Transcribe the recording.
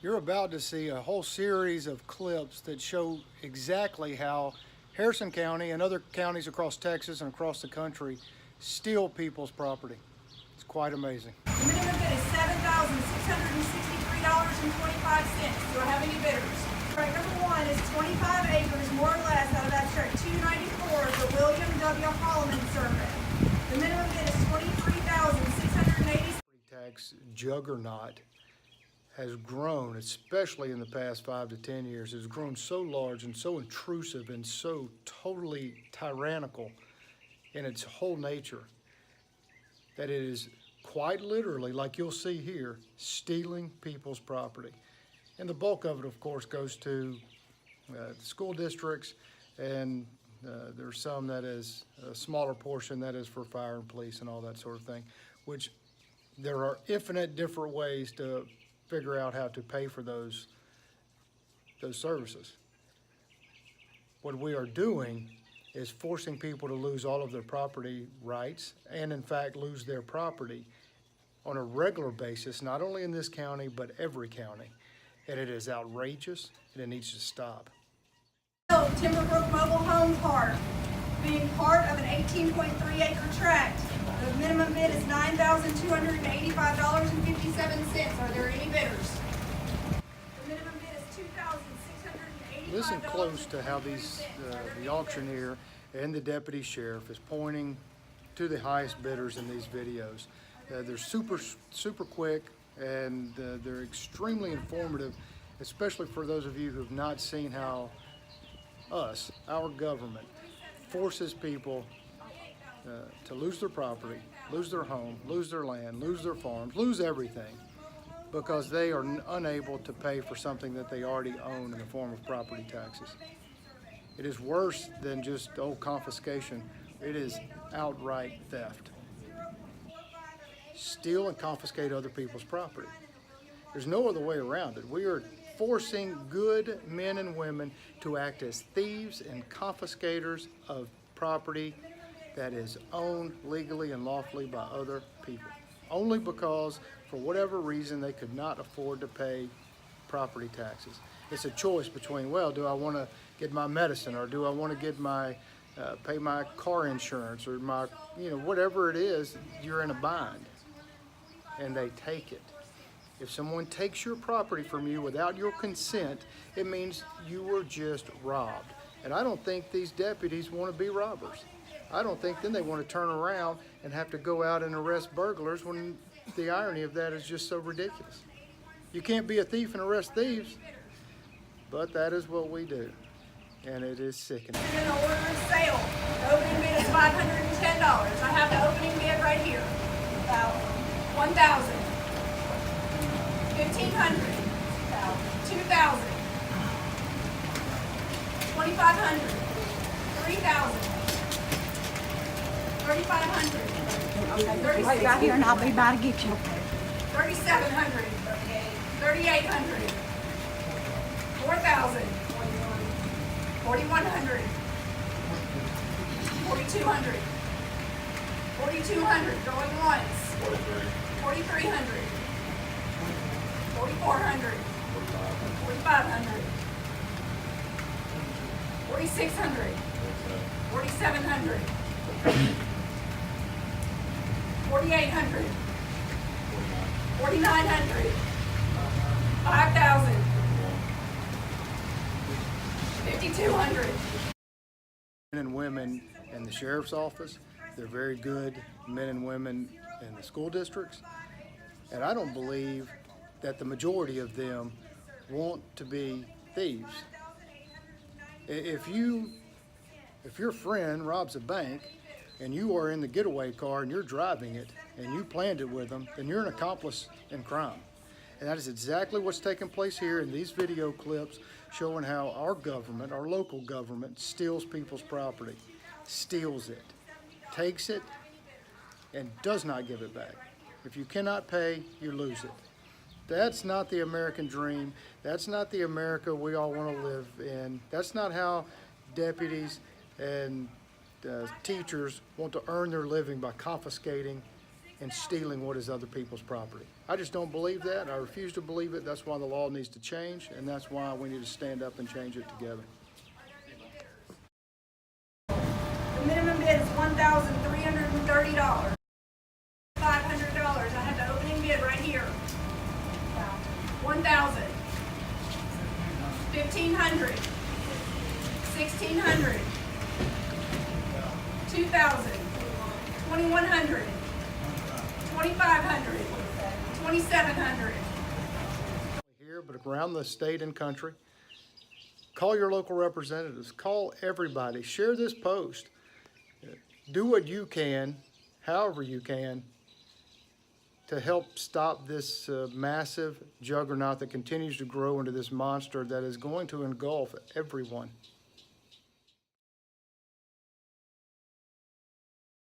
You're about to see a whole series of clips that show exactly how Harrison County and other counties across Texas and across the country steal people's property. It's quite amazing. The minimum bid is $7,663.25. Do I have any bidders? Right, number one is 25 acres, more or less, out of abstract 294, the William W. Holloman survey. The minimum bid is $23,680. Tax juggernaut has grown, especially in the past 5 to 10 years, has grown so large and so intrusive and so totally tyrannical in its whole nature that it is quite literally, like you'll see here, stealing people's property. And the bulk of it, of course, goes to the school districts, and there's some that is a smaller portion that is for fire and police and all that sort of thing, which there are infinite different ways to figure out how to pay for those services. What we are doing is forcing people to lose all of their property rights and in fact lose their property on a regular basis, not only in this county, but every county. And it is outrageous and it needs to stop. Timberbrook Mobile Home Park, being part of an 18.3 acre tract. The minimum bid is $9,285.57. Are there any bidders? The minimum bid is $2,685. Listen close to how these the auctioneer and the deputy sheriff is pointing to the highest bidders in these videos. They're super quick, and they're extremely informative, especially for those of you who have not seen how our government, forces people to lose their property, lose their home, lose their land, lose their farms, lose everything, because they are unable to pay for something that they already own in the form of property taxes. It is worse than just confiscation. It is outright theft. Steal and confiscate other people's property. There's no other way around it. We are forcing good men and women to act as thieves and confiscators of property that is owned legally and lawfully by other people, only because for whatever reason they could not afford to pay property taxes. It's a choice between, well, do I want to get my medicine, or do I want to get my pay my car insurance, or my, whatever it is, you're in a bind, and they take it. If someone takes your property from you without your consent, it means you were just robbed. And I don't think these deputies want to be robbers. I don't think then they want to turn around and have to go out and arrest burglars, when the irony of that is just so ridiculous. You can't be a thief and arrest thieves, but that is what we do, and it is sickening. An order of sale. The opening bid is $510. I have the opening bid right here. About $1,000, $1,500, $2,000, $2,500, $3,000. $3,500. Okay, wait right here and I'll be by to get you. $3,700. $3,800. $4,000. $4,100. $4,200. $4,200. Going once. $4,300. $4,400. $4,500. $4,600. $4,700. $4,800, $4,900, $5,000, $5,200. Men and women in the sheriff's office, they're very good men and women in the school districts, and I don't believe that the majority of them want to be thieves. If your friend robs a bank, and you are in the getaway car and you're driving it and you planned it with them, then you're an accomplice in crime. And that is exactly what's taking place here in these video clips, showing how our government, our local government, steals people's property, steals it, takes it, and does not give it back. If you cannot pay, you lose it. That's not the American dream. That's not the America we all want to live in. That's not how deputies and teachers want to earn their living, by confiscating and stealing what is other people's property. I just don't believe that. I refuse to believe it. That's why the law needs to change, and that's why we need to stand up and change it together. The minimum bid is $1,330. $500. I have the opening bid right here. 1,000. 1,500. 1,600. 2,000. 2,100. 2,500. 2,700. Here, but around the state and country. Call your local representatives. Call everybody. Share this post. Do what you can, however you can, to help stop this massive juggernaut that continues to grow into this monster that is going to engulf everyone.